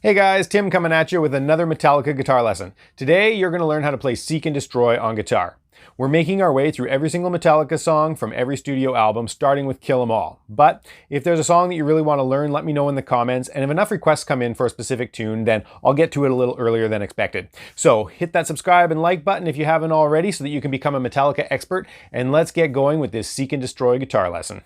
Hey guys, Tim coming at you with another Metallica guitar lesson. Today you're going to learn how to play Seek and Destroy on guitar. We're making our way through every single Metallica song from every studio album, starting with Kill 'Em All. But if there's a song that you really want to learn, let me know in the comments, and if enough requests come in for a specific tune, then I'll get to it a little earlier than expected. So hit that subscribe and like button if you haven't already so that you can become a Metallica expert, and let's get going with this Seek and Destroy guitar lesson.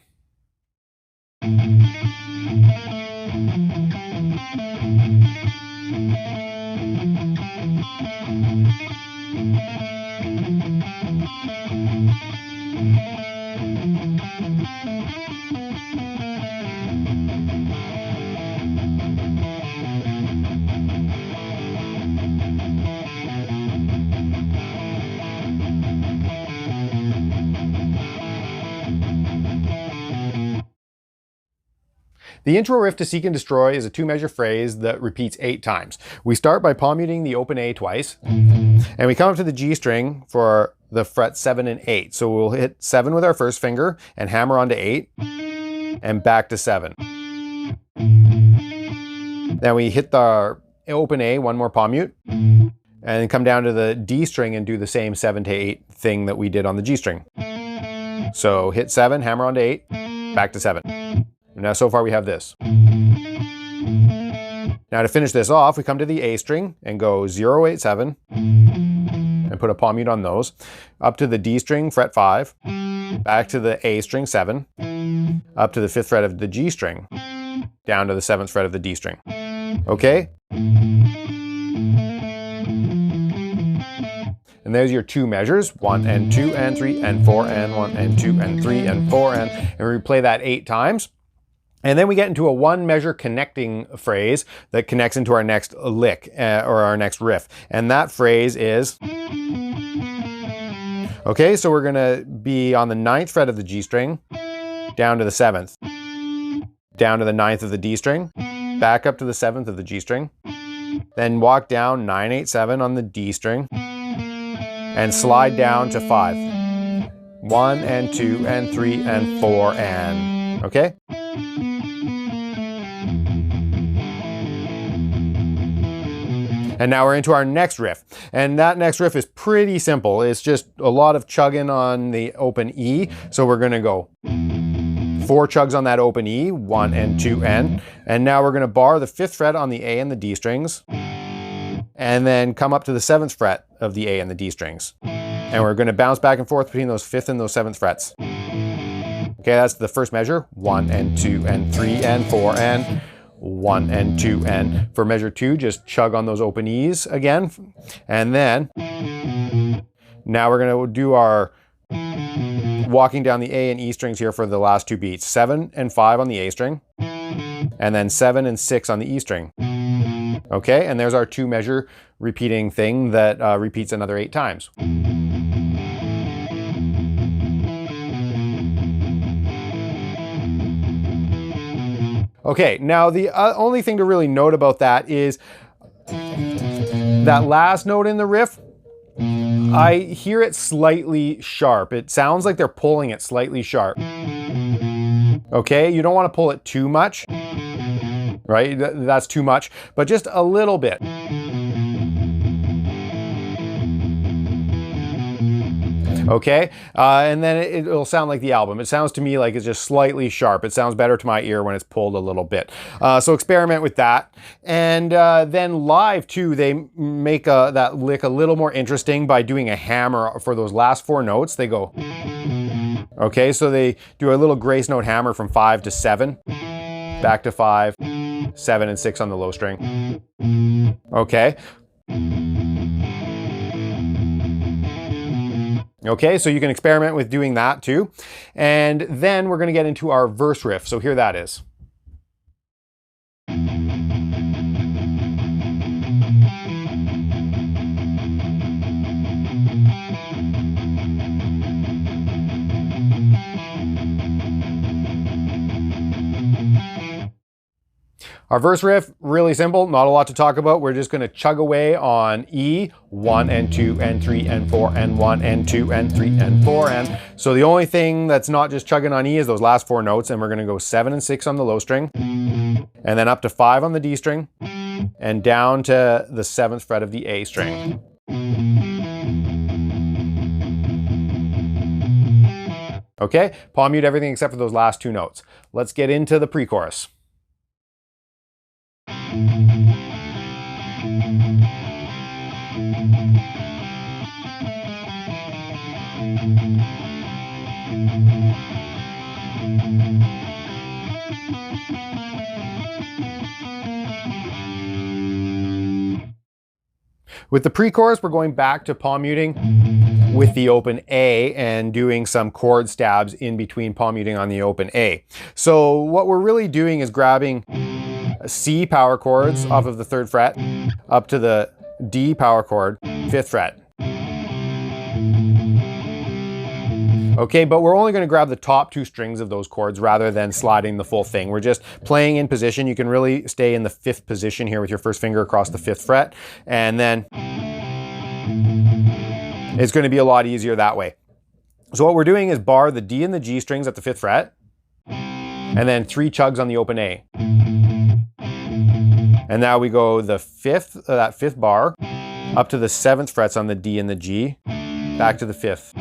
The intro riff to Seek and Destroy is a 2-measure phrase that repeats 8 times. We start by palm muting the open A twice, and we come up to the G string for the frets 7 and 8. So we'll hit 7 with our first finger and hammer onto 8, and back to 7. Then we hit the open A, one more palm mute, and then come down to the D string and do the same 7 to 8 thing that we did on the G string. So hit 7, hammer onto 8, back to 7. Now so far we have this. Now to finish this off, we come to the A string and go 0, 8, 7 and put a palm mute on those. Up to the D string, fret 5, back to the A string, 7, up to the 5th fret of the G string, down to the 7th fret of the D string. Okay? And there's your 2 measures, 1 and 2 and 3 and 4 and 1 and 2 and 3 and 4 and we play that 8 times. And then we get into a 1-measure connecting phrase that connects into our next lick or our next riff. And that phrase is, okay, so we're gonna be on the 9th fret of the G string, down to the 7th, down to the 9th of the D string, back up to the 7th of the G string, then walk down 9, 8, 7 on the D string, and slide down to 5. 1 and 2 and 3 and 4 and, okay? And now we're into our next riff. And that next riff is pretty simple. It's just a lot of chugging on the open E. So we're gonna go 4 chugs on that open E, 1 and 2 and now we're gonna bar the 5th fret on the A and the D strings, and then come up to the 7th fret of the A and the D strings. And we're gonna bounce back and forth between those 5th and those 7th frets. Okay, that's the first measure, 1 and 2 and 3 and 4 and 1 and 2 and for measure 2, just chug on those open E's again. And then now we're gonna do our walking down the A and E strings here for the last 2 beats, 7 and 5 on the A string, and then 7 and 6 on the E string. Okay, and there's our 2-measure repeating thing that repeats another 8 times. Okay, now the only thing to really note about that is that last note in the riff, I hear it slightly sharp. It sounds like they're pulling it slightly sharp. Okay, you don't want to pull it too much, right? That's too much, but just a little bit. Okay, and then it'll sound like the album. It sounds to me like it's just slightly sharp. It sounds better to my ear when it's pulled a little bit. So experiment with that. And then live too, they make that lick a little more interesting by doing a hammer for those last 4 notes. They go, okay, so they do a little grace note hammer from 5 to 7, back to 5, 7 and 6 on the low string. Okay. Okay, so you can experiment with doing that too. And then we're gonna get into our verse riff. So here that is. Our verse riff, really simple, not a lot to talk about. We're just gonna chug away on E, 1 and 2 and 3 and 4 and 1 and 2 and 3 and 4 and. So the only thing that's not just chugging on E is those last 4 notes, and we're gonna go 7 and 6 on the low string, and then up to 5 on the D string, and down to the 7th fret of the A string. Okay, palm mute everything except for those last 2 notes. Let's get into the pre-chorus. With the pre-chorus, we're going back to palm muting with the open A and doing some chord stabs in between palm muting on the open A. So what we're really doing is grabbing C power chords off of the 3rd fret up to the D power chord, 5th fret. Okay, but we're only going to grab the top 2 strings of those chords rather than sliding the full thing. We're just playing in position. You can really stay in the 5th position here with your first finger across the 5th fret, and then it's going to be a lot easier that way. So what we're doing is bar the D and the G strings at the 5th fret, and then 3 chugs on the open A. And now we go the 5th, that 5th bar, up to the 7th frets on the D and the G, back to the 5th.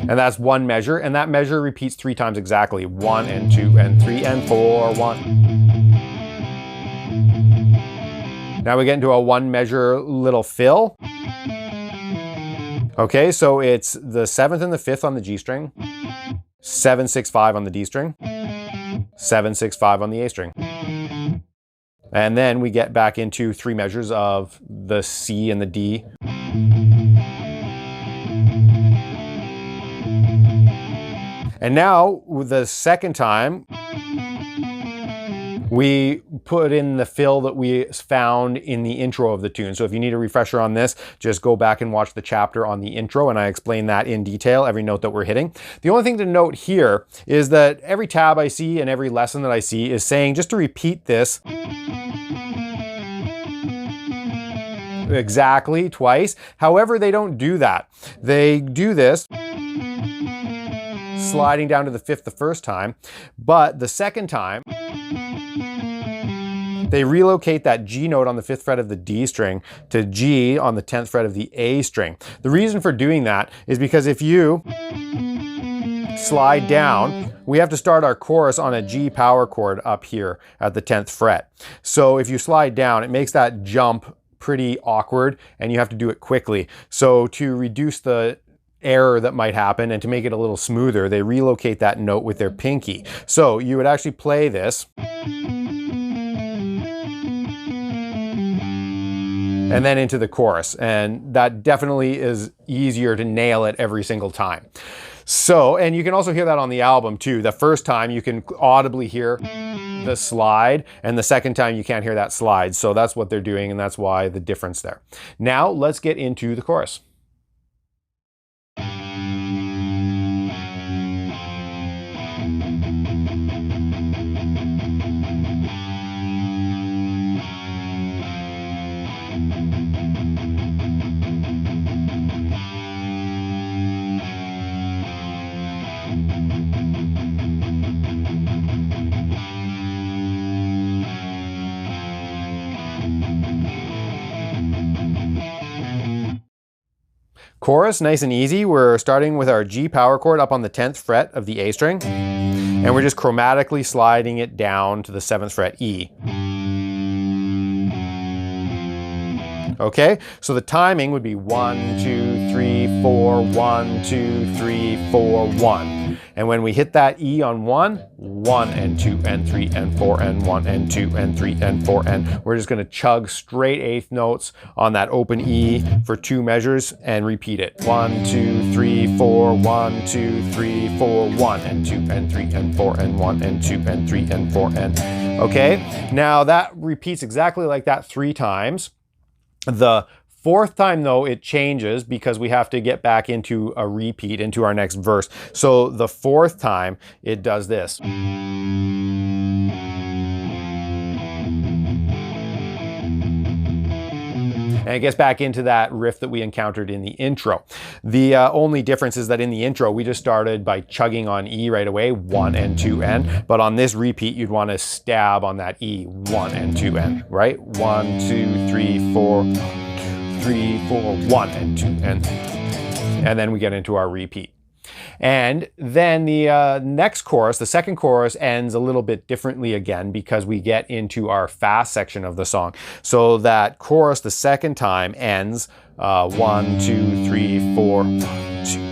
And that's 1 measure, and that measure repeats 3 times exactly. 1 and 2 and 3 and 4, 1. Now we get into a 1 measure little fill. Okay, so it's the 7th and the 5th on the G string, 7, 6, 5 on the D string, 7, 6, 5 on the A string. And then we get back into 3 measures of the C and the D. And now, the second time, we put in the fill that we found in the intro of the tune. So if you need a refresher on this, just go back and watch the chapter on the intro, and I explain that in detail, every note that we're hitting. The only thing to note here is that every tab I see and every lesson that I see is saying just to repeat this exactly twice. However, they don't do that. They do this sliding down to the 5th the first time, but the second time they relocate that G note on the 5th fret of the D string to G on the 10th fret of the A string. The reason for doing that is because if you slide down, we have to start our chorus on a G power chord up here at the 10th fret. So if you slide down, it makes that jump pretty awkward and you have to do it quickly. So to reduce the error that might happen and to make it a little smoother, they relocate that note with their pinky. So you would actually play this and then into the chorus, and that definitely is easier to nail it every single time. So, and you can also hear that on the album too. The first time you can audibly hear the slide, and the second time you can't hear that slide. So that's what they're doing, and that's why the difference there. Now let's get into the chorus. Chorus, nice and easy. We're starting with our G power chord up on the 10th fret of the A string, and we're just chromatically sliding it down to the 7th fret E. Okay, so the timing would be 1, 2, 3, 4, 1, 2, 3, 4, 1. And when we hit that E on 1, 1 and 2 and 3 and 4 and 1 and 2 and 3 and 4, and we're just going to chug straight 8th notes on that open E for 2 measures and repeat it. 1, 2, 3, 4, 1, 2, 3, 4, 1 and 2 and 3 and 4 and 1 and 2 and 3 and 4 and okay. Now that repeats exactly like that 3 times. The 4th time though, it changes because we have to get back into a repeat into our next verse. So the 4th time it does this. And it gets back into that riff that we encountered in the intro. The only difference is that in the intro, we just started by chugging on E right away, 1 and 2 N. But on this repeat, you'd want to stab on that E, 1 and 2 N, right? 1, 2, 3, 4, 3, 4, 1 and 2 N. And then we get into our repeat. And then the next chorus, the second chorus, ends a little bit differently again because we get into our fast section of the song. So that chorus the second time ends 1, 2, 3, 4, 2.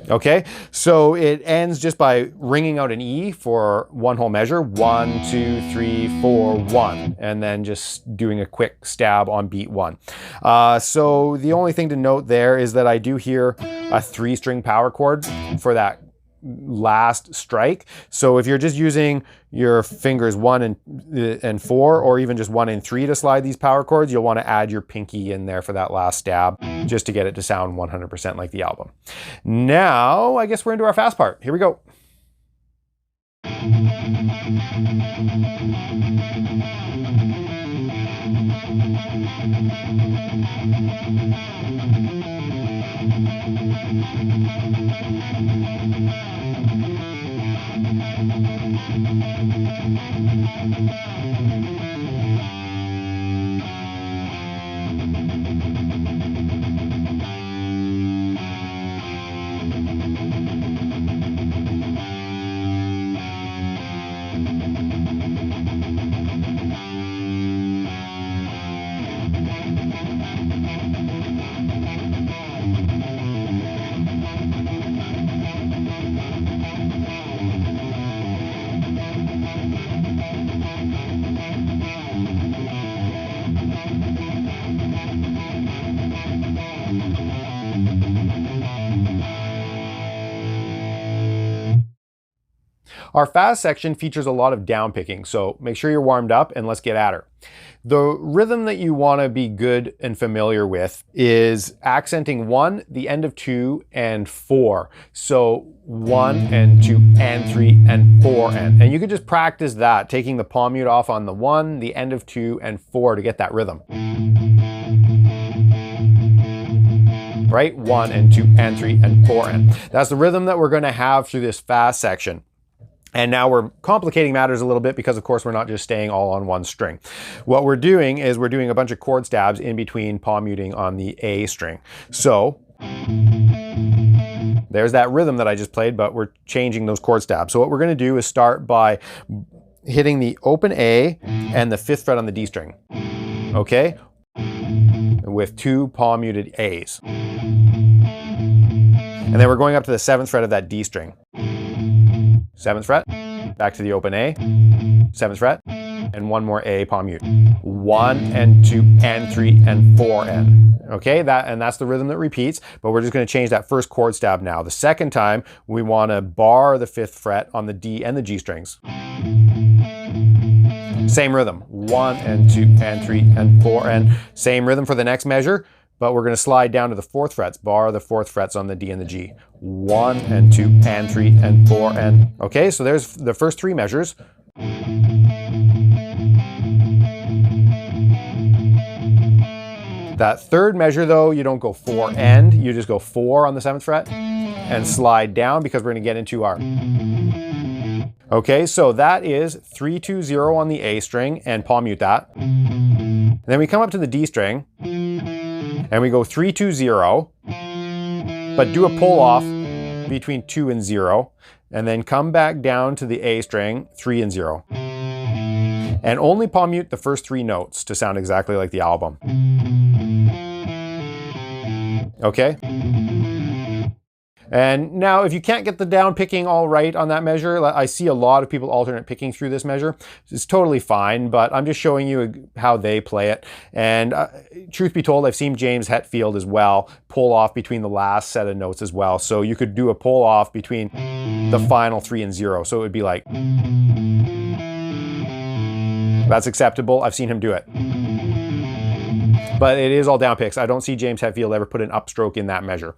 Okay, so it ends just by ringing out an E for one whole measure, 1, 2, 3, 4, 1, and then just doing a quick stab on beat 1. So the only thing to note there is that I do hear a 3-string power chord for that last strike. So if you're just using your fingers 1 and 4, or even just 1 and 3 to slide these power chords, you'll want to add your pinky in there for that last stab, just to get it to sound 100% like the album. Now, I guess we're into our fast part. Here we go. Our fast section features a lot of down picking, so make sure you're warmed up and let's get at her. The rhythm that you want to be good and familiar with is accenting 1, the end of 2, and 4. So 1 and 2 and 3 and 4 and you could just practice that, taking the palm mute off on the 1, the end of 2, and 4 to get that rhythm. Right? 1 and 2 and 3 and 4 and. That's the rhythm that we're going to have through this fast section. And now we're complicating matters a little bit because, of course, we're not just staying all on one string. What we're doing is we're doing a bunch of chord stabs in between palm muting on the A string. So there's that rhythm that I just played, but we're changing those chord stabs. So what we're going to do is start by hitting the open A and the 5th fret on the D string. Okay? With 2 palm muted A's. And then we're going up to the 7th fret of that D string. 7th fret, back to the open A, 7th fret, and one more A palm mute. 1 and 2 and 3 and 4 and. Okay, that's the rhythm that repeats, but we're just going to change that first chord stab now. The second time, we want to bar the 5th fret on the D and the G strings. Same rhythm, 1 and 2 and 3 and 4 and. Same rhythm for the next measure, but we're going to slide down to the 4th frets, bar the 4th frets on the D and the G. 1 and 2 and 3 and 4 and. Okay, so there's the first 3 measures. That third measure though, you don't go 4 and, you just go 4 on the 7th fret and slide down because we're going to get into our. Okay, so that is 3, 2, 0 on the A string and palm mute that. And then we come up to the D string and we go 3, 2, 0, but do a pull off between 2 and 0, and then come back down to the A string, 3 and 0. And only palm mute the first 3 notes to sound exactly like the album. Okay? And now, if you can't get the down picking all right on that measure, I see a lot of people alternate picking through this measure. It's totally fine, but I'm just showing you how they play it. And truth be told, I've seen James Hetfield as well pull off between the last set of notes as well. So you could do a pull off between the final 3 and 0. So it would be like, that's acceptable. I've seen him do it. But it is all down picks. I don't see James Hetfield ever put an upstroke in that measure.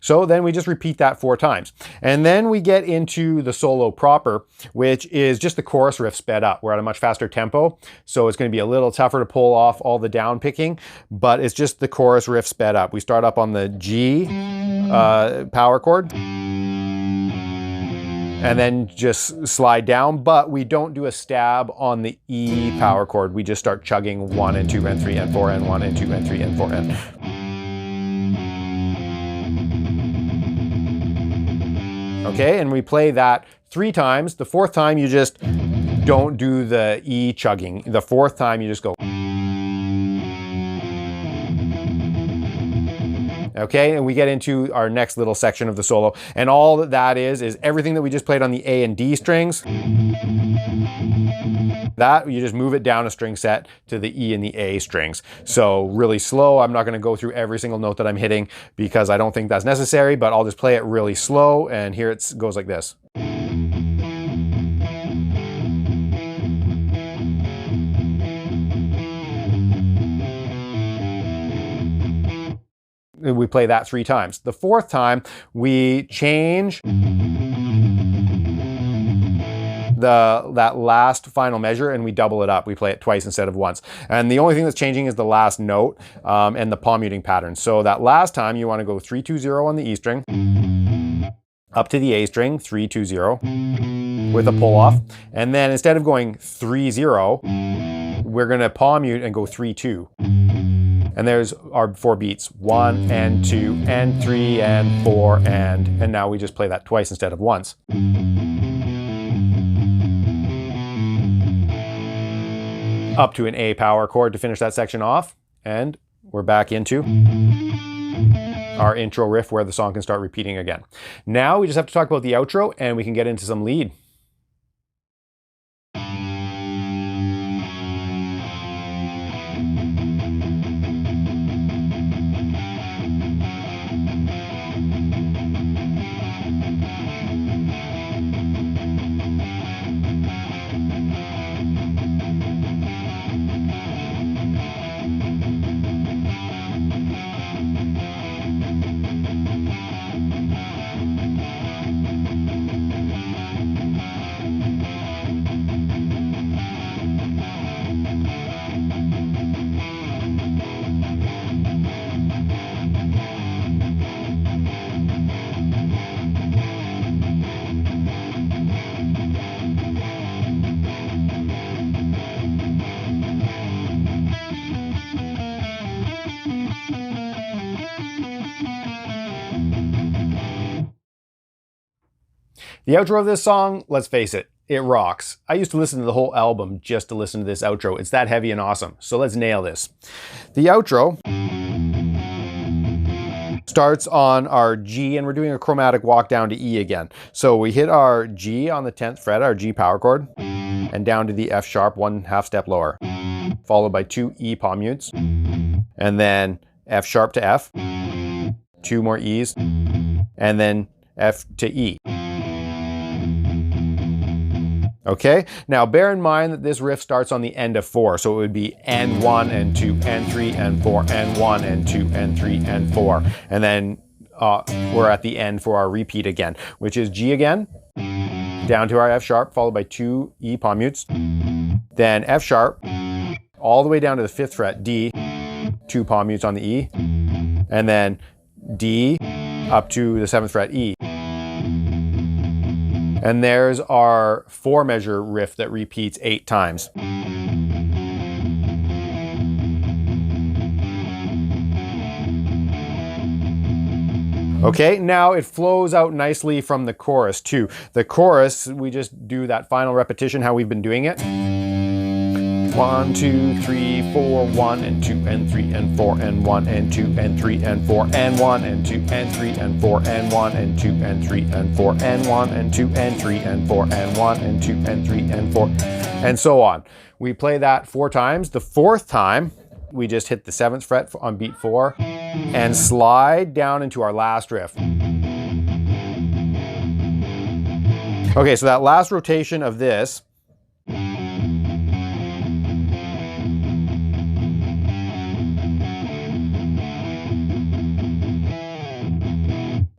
So then we just repeat that 4 times. And then we get into the solo proper, which is just the chorus riff sped up. We're at a much faster tempo, so it's going to be a little tougher to pull off all the down picking, but it's just the chorus riff sped up. We start up on the G power chord, and then just slide down, but we don't do a stab on the E power chord. We just start chugging 1 and 2 and 3 and 4 and 1 and 2 and 3 and 4 and... Okay, and we play that 3 times. The 4th time you just don't do the E chugging. The 4th time you just go... Okay, and we get into our next little section of the solo. And all that is everything that we just played on the A and D strings. That, you just move it down a string set to the E and the A strings. So really slow. I'm not going to go through every single note that I'm hitting because I don't think that's necessary, but I'll just play it really slow. And here it goes like this. We play that 3 times. The 4th time, we change that last final measure and we double it up. We play it twice instead of once. And the only thing that's changing is the last note and the palm muting pattern. So that last time, you want to go 3-2-0 on the E string, up to the A string, 3-2-0 with a pull off. And then instead of going 3-0, we're going to palm mute and go 3-2. And there's our 4 beats, 1 and 2 and 3 and 4 and now we just play that twice instead of once. Up to an A power chord to finish that section off, and we're back into our intro riff where the song can start repeating again. Now we just have to talk about the outro and we can get into some lead. The outro of this song, let's face it, it rocks. I used to listen to the whole album just to listen to this outro. It's that heavy and awesome. So let's nail this. The outro starts on our G and we're doing a chromatic walk down to E again. So we hit our G on the 10th fret, our G power chord, and down to the F sharp, 1/2 step lower, followed by 2 E palm mutes, and then F sharp to F, 2 more E's, and then F to E. Okay, now bear in mind that this riff starts on the end of 4, so it would be and 1 and 2 and 3 and 4 and 1 and 2 and 3 and 4. And then we're at the end for our repeat again, which is G again, down to our F sharp, followed by 2 E palm mutes, then F sharp, all the way down to the 5th fret, D, 2 palm mutes on the E, and then D up to the 7th fret, E. And there's our 4 measure riff that repeats 8 times. Okay, now it flows out nicely from the chorus too. The chorus, we just do that final repetition how we've been doing it. 1, 2, 3, 4, 1 and 2 and 3 and 4 and 1 and 2 and 3 and 4 and 1 and 2 and 3 and 4 and 1 and 2 and 3 and 4 and 1 and 2 and 3 and 4 and 1 and 2 and 3 and 4 and so on. We play that 4 times. The 4th time, we just hit the 7th fret on beat 4 and slide down into our last riff. Okay, so that last rotation of this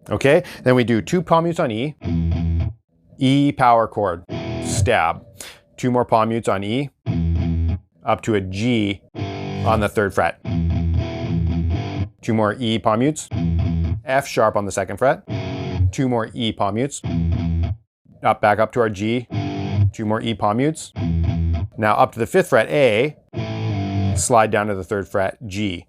Okay, then we do 2 palm mutes on E, E power chord, stab. 2 more palm mutes on E, up to a G on the 3rd fret. 2 more E palm mutes, F sharp on the 2nd fret. 2 more E palm mutes, back up to our G. 2 more E palm mutes. Now up to the 5th fret A, slide down to the 3rd fret G.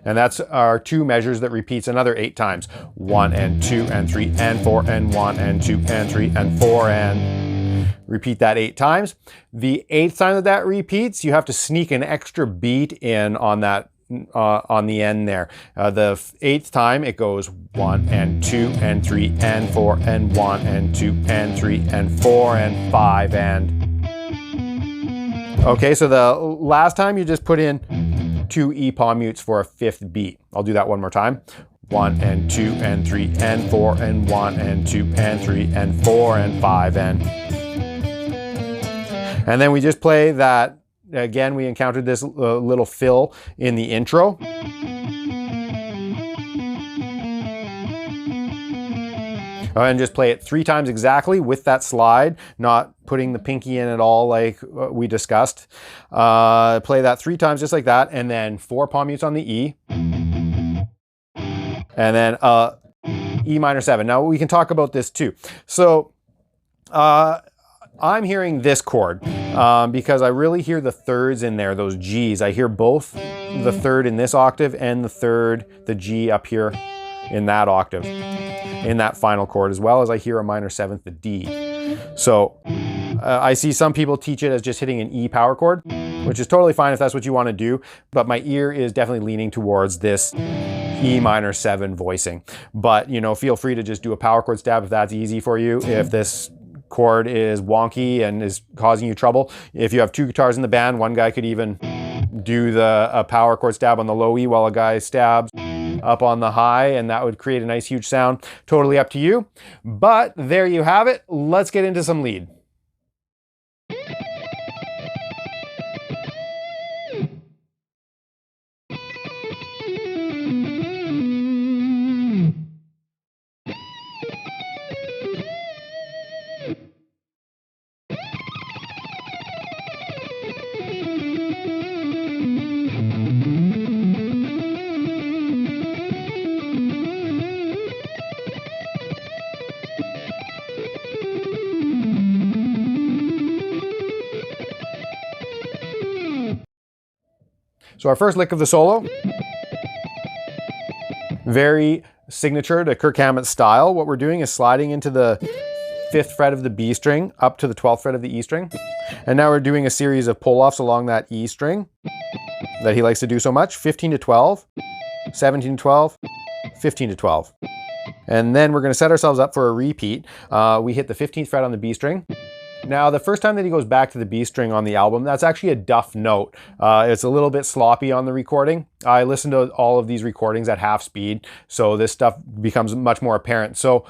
And that's our 2 measures that repeats another 8 times. 1 and 2 and 3 and 4 and 1 and 2 and 3 and 4 and repeat that 8 times. The 8th time that that repeats, you have to sneak an extra beat in on that on the end there. The 8th time it goes 1 and 2 and 3 and 4 and 1 and 2 and 3 and 4 and 5 and... Okay, so the last time you just put in 2 E palm mutes for a 5th beat. I'll do that one more time. 1 and 2 and 3 and 4 and 1 and 2 and 3 and 4 and 5 and... And then we just play that. Again, we encountered this little fill in the intro. And just play it 3 times exactly with that slide, not putting the pinky in at all like we discussed. Play that 3 times just like that, and then 4 palm mutes on the E. And then E minor 7. Now we can talk about this too. So I'm hearing this chord because I really hear the thirds in there, those Gs. I hear both the 3rd in this octave and the 3rd, the G up here in that octave, in that final chord, as well as I hear a minor 7th, the D. So I see some people teach it as just hitting an E power chord, which is totally fine if that's what you want to do, but my ear is definitely leaning towards this E minor 7 voicing. But, you know, feel free to just do a power chord stab if that's easy for you. If this chord is wonky and is causing you trouble, if you have 2 guitars in the band, one guy could even do the power chord stab on the low E while a guy stabs up on the high, and that would create a nice huge sound. Totally up to you. But there you have it. Let's get into some lead. So our first lick of the solo, very signature to Kirk Hammett's style. What we're doing is sliding into the 5th fret of the B string up to the 12th fret of the E string. And now we're doing a series of pull-offs along that E string that he likes to do so much. 15 to 12, 17 to 12, 15 to 12. And then we're going to set ourselves up for a repeat. We hit the 15th fret on the B string. Now, the first time that he goes back to the B string on the album, that's actually a duff note. It's a little bit sloppy on the recording. I listened to all of these recordings at half speed, so this stuff becomes much more apparent. So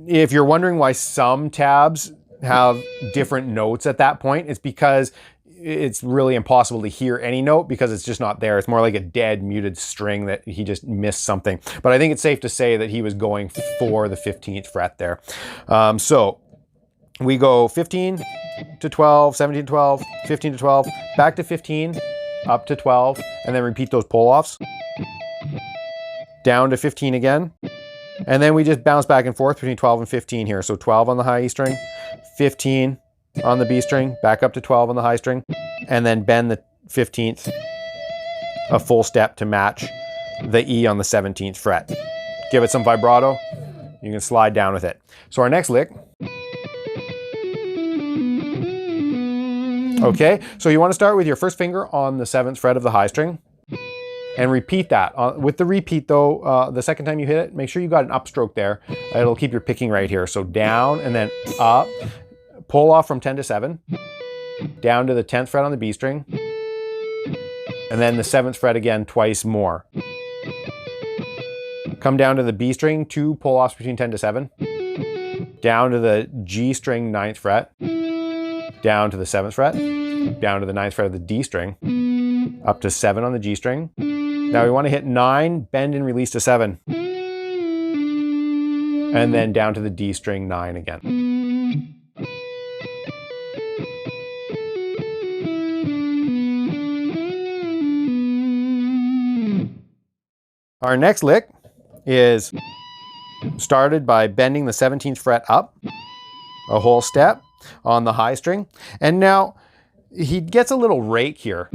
if you're wondering why some tabs have different notes at that point, it's because it's really impossible to hear any note because it's just not there. It's more like a dead muted string that he just missed something. But I think it's safe to say that he was going for the 15th fret there. So we go 15 to 12, 17 to 12, 15 to 12, back to 15, up to 12, and then repeat those pull-offs. Down to 15 again. And then we just bounce back and forth between 12 and 15 here. So 12 on the high E string, 15 on the B string, back up to 12 on the high string, and then bend the 15th a full step to match the E on the 17th fret. Give it some vibrato. You can slide down with it. So our next lick. Okay, so you want to start with your first finger on the 7th fret of the high string and repeat that. With the repeat though, the second time you hit it, make sure you got an upstroke there. It'll keep your picking right here. So down and then up, pull off from 10 to 7, down to the 10th fret on the B string, and then the 7th fret again twice more. Come down to the B string, 2 pull-offs between 10 to 7, down to the G string 9th fret, down to the 7th fret, down to the 9th fret of the D string, up to 7 on the G string, Now we want to hit 9, bend and release to 7. And then down to the D string, 9 again. Our next lick is started by bending the 17th fret up a whole step on the high string. And now he gets a little rake here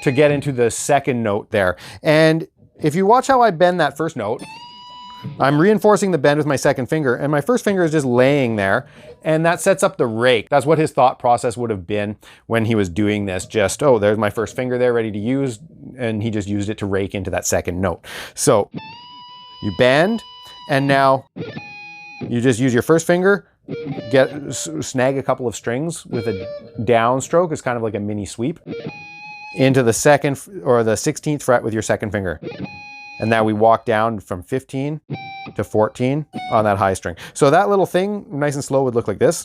to get into the second note there. And if you watch how I bend that first note, I'm reinforcing the bend with my second finger, and my first finger is just laying there, and that sets up the rake. That's what his thought process would have been when he was doing this. Just, oh, there's my first finger there ready to use, and he just used it to rake into that second note. So you bend, and now you just use your first finger, snag a couple of strings with a downstroke. It's kind of like a mini sweep into the second or the 16th fret with your second finger. And now we walk down from 15 to 14 on that high string. So that little thing, nice and slow, would look like this.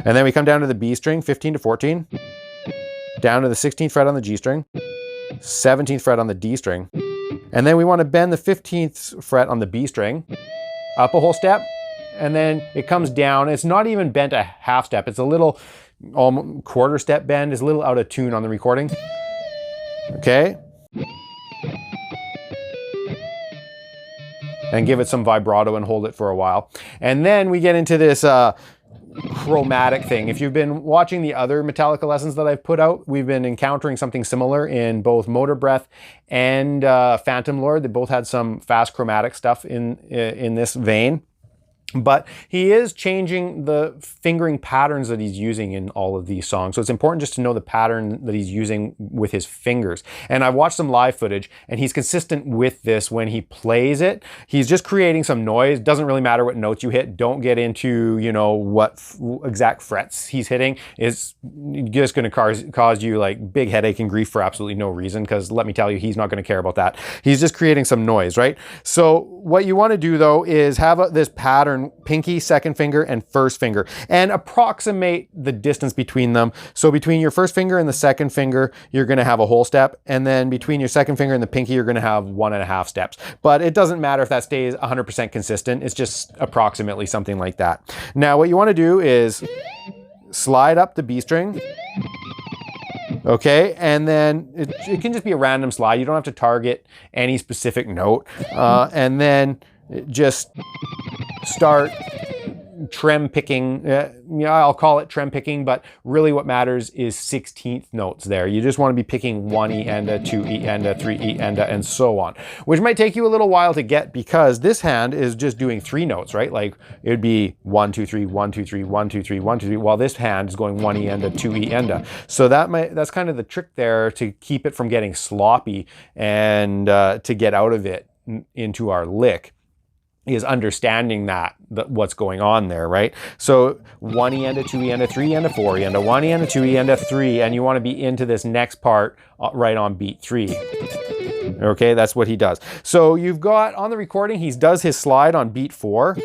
And then we come down to the B string, 15 to 14, down to the 16th fret on the G string, 17th fret on the D string. And then we want to bend the 15th fret on the B string up a whole step, and then it comes down. It's not even bent a half step. It's a little almost quarter step bend. It's a little out of tune on the recording. Okay. And give it some vibrato and hold it for a while. And then we get into this chromatic thing. If you've been watching the other Metallica lessons that I've put out, we've been encountering something similar in both Motor Breath and Phantom Lord. They both had some fast chromatic stuff in this vein. But he is changing the fingering patterns that he's using in all of these songs. So it's important just to know the pattern that he's using with his fingers. And I've watched some live footage, and he's consistent with this when he plays it. He's just creating some noise. Doesn't really matter what notes you hit. Don't get into, you know, what exact frets he's hitting. It's just going to cause you like big headache and grief for absolutely no reason, because let me tell you, he's not going to care about that. He's just creating some noise, right? So what you want to do though is have this pattern, pinky, second finger, and first finger, and approximate the distance between them. So between your first finger and the second finger, you're going to have a whole step, and then between your second finger and the pinky, you're going to have 1.5 steps. But it doesn't matter if that stays 100% consistent. It's just approximately something like that. Now what you want to do is slide up the B string. Okay, and then it can just be a random slide. You don't have to target any specific note. And then just start trem picking. I'll call it trem picking, but really what matters is 16th notes there. You just want to be picking 1 E enda, 2 E enda, 3 E enda, and so on, which might take you a little while to get, because this hand is just doing 3 notes, right? Like it would be 1, 2, 3, 1, 2, 3, 1, 2, 3, 1, 2, 3, while this hand is going 1 E enda, 2 E enda. So that's kind of the trick there, to keep it from getting sloppy and to get out of it into our lick, is understanding that what's going on there, right? So 1 E enda, 2 E enda, 3 E enda, 4 E enda, 1 E enda, 2 E enda, 3, and you want to be into this next part right on beat 3. Okay, that's what he does. So you've got on the recording, he does his slide on beat 4,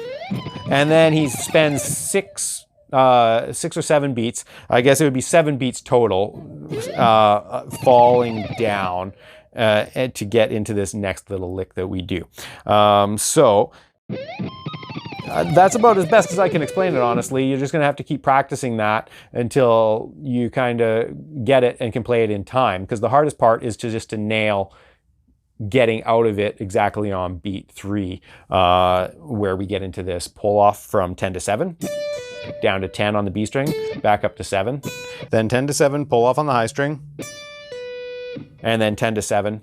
and then he spends 6 or 7 beats. I guess it would be 7 beats total, falling down to get into this next little lick that we do. That's about as best as I can explain it, honestly. You're just going to have to keep practicing that until you kind of get it and can play it in time, because the hardest part is to nail getting out of it exactly on beat 3, where we get into this pull off from 10 to 7, down to 10 on the B string, back up to 7, then 10 to 7, pull off on the high string, and then 10 to 7,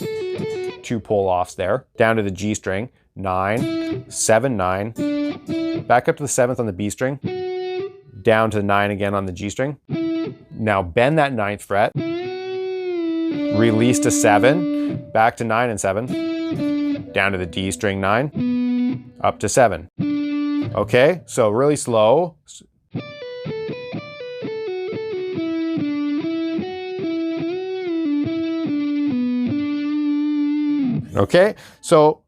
2 pull offs there, down to the G string, 9, 7, 9, back up to the 7th on the B string, down to the 9 again on the G string. Now bend that 9th fret, release to 7, back to 9 and 7, down to the D string 9, up to 7. Okay, so really slow. Okay, so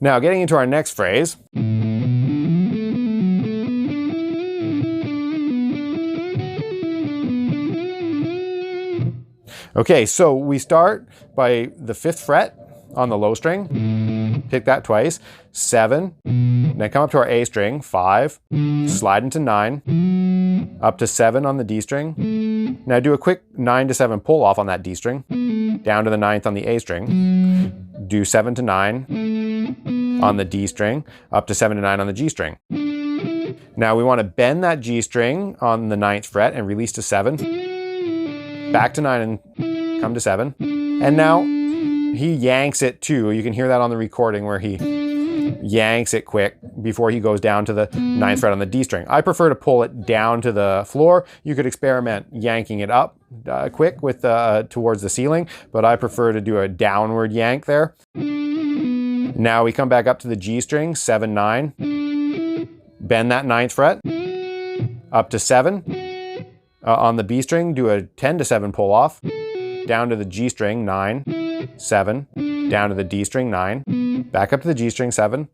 now getting into our next phrase. Okay, so we start by the 5th fret on the low string, pick that twice, 7, then come up to our A string, 5, slide into 9, up to 7 on the D string. Now do a quick 9 to 7 pull off on that D string, down to the 9th on the A string, do 7 to 9 on the D string, up to 7 to 9 on the G string. Now we want to bend that G string on the 9th fret and release to 7, back to 9 and come to 7, and now he yanks it too. You can hear that on the recording where he yanks it quick before he goes down to the 9th fret on the D string. I prefer to pull it down to the floor. You could experiment yanking it up quick with towards the ceiling, but I prefer to do a downward yank there. Now we come back up to the G string, 7, 9, bend that 9th fret, up to 7. On the B string, do a 10 to 7 pull off, down to the G string, 9, 7, down to the D string, 9, back up to the G string, 7.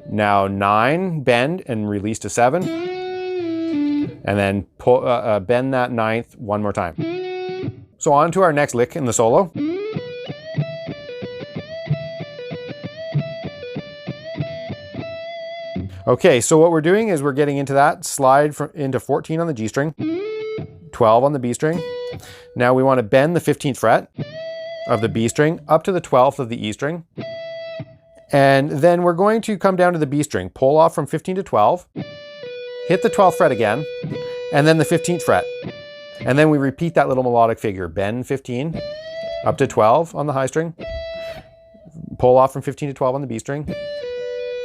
Now 9, bend and release to 7, and then pull, bend that 9th one more time. So on to our next lick in the solo. Okay, so what we're doing is we're getting into that slide into 14 on the G string, 12 on the B string. Now we want to bend the 15th fret of the B string up to the 12th of the E string. And then we're going to come down to the B string, pull off from 15 to 12, hit the 12th fret again, and then the 15th fret. And then we repeat that little melodic figure, bend 15 up to 12 on the high string, pull off from 15 to 12 on the B string,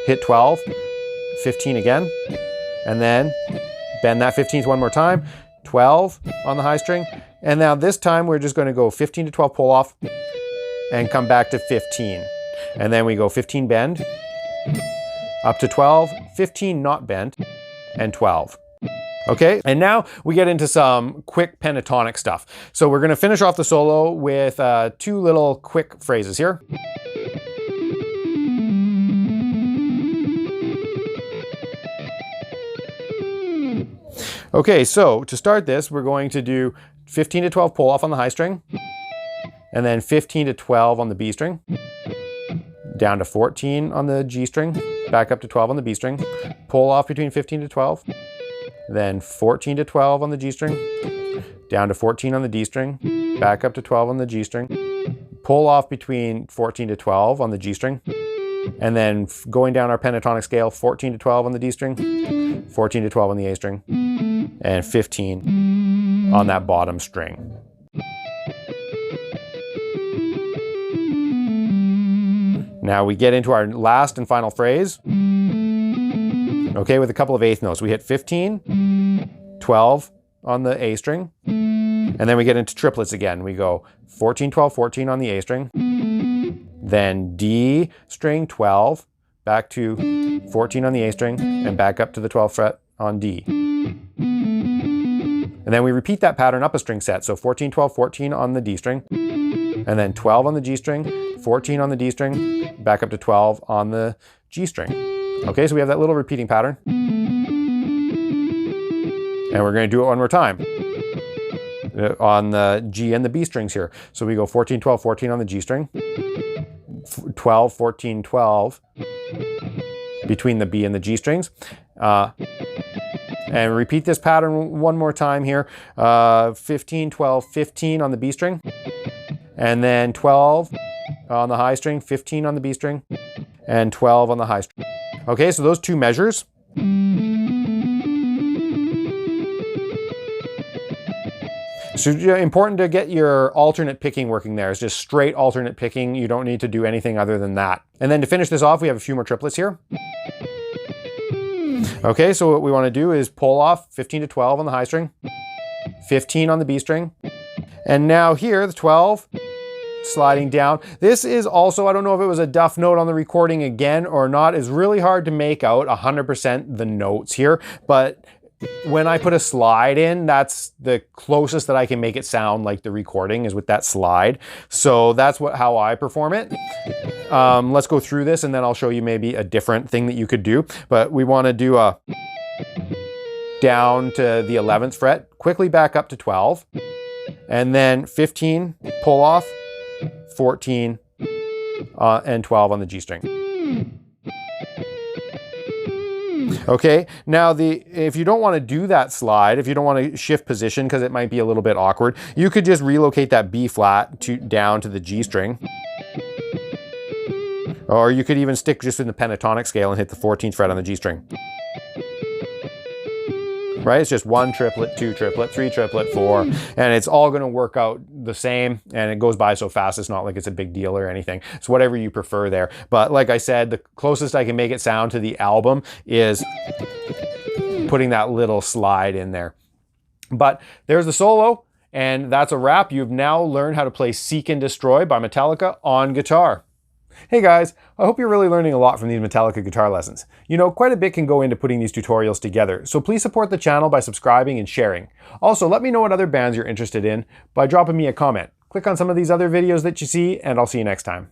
hit 12, 15 again, and then bend that 15th one more time, 12 on the high string, and now this time we're just going to go 15 to 12 pull off and come back to 15, and then we go 15 bend up to 12, 15 not bent, and 12. Okay, and now we get into some quick pentatonic stuff. So we're going to finish off the solo with 2 little quick phrases here. Okay, so to start this, we're going to do 15 to 12 pull off on the high string, and then 15 to 12 on the B string, down to 14 on the G string, back up to 12 on the B string, pull off between 15 to 12, then 14 to 12 on the G string, down to 14 on the D string, back up to 12 on the G string, pull off between 14 to 12 on the G string, and then going down our pentatonic scale, 14 to 12 on the D string, 14 to 12 on the A string, and 15 on that bottom string. Now we get into our last and final phrase. Okay, with a couple of eighth notes. We hit 15, 12 on the A string, and then we get into triplets again. We go 14, 12, 14 on the A string, then D string 12, back to 14 on the A string, and back up to the 12th fret on D. And then we repeat that pattern up a string set. So 14, 12, 14 on the D string, and then 12 on the G string, 14 on the D string, back up to 12 on the G string. Okay, so we have that little repeating pattern. And we're going to do it one more time on the G and the B strings here. So we go 14, 12, 14 on the G string, 12, 14, 12 between the B and the G strings. And repeat this pattern one more time here. 15, 12, 15 on the B string, and then 12 on the high string, 15 on the B string, and 12 on the high string. Okay, so those 2 measures. So important to get your alternate picking working there. It's just straight alternate picking. You don't need to do anything other than that. And then to finish this off, we have a few more triplets here. Okay, so what we want to do is pull off 15 to 12 on the high string, 15 on the B string, and now here, the 12, sliding down. This is also, I don't know if it was a duff note on the recording again or not. It's really hard to make out 100% the notes here, but when I put a slide in, that's the closest that I can make it sound like the recording is with that slide. So that's how I perform it. Let's go through this and then I'll show you maybe a different thing that you could do. But we want to do a down to the 11th fret, quickly back up to 12, and then 15 pull off, 14 and 12 on the G string. Okay, now if you don't want to do that slide, if you don't want to shift position because it might be a little bit awkward, you could just relocate that B flat down to the G string. Or you could even stick just in the pentatonic scale and hit the 14th fret on the G string. Right? It's just 1 triplet, 2 triplet, 3 triplet, 4, and it's all going to work out the same, and it goes by so fast it's not like it's a big deal or anything. It's whatever you prefer there. But like I said, the closest I can make it sound to the album is putting that little slide in there. But there's the solo, and that's a wrap. You've now learned how to play Seek and Destroy by Metallica on guitar. Hey guys, I hope you're really learning a lot from these Metallica guitar lessons. You know, quite a bit can go into putting these tutorials together, so please support the channel by subscribing and sharing. Also, let me know what other bands you're interested in by dropping me a comment. Click on some of these other videos that you see, and I'll see you next time.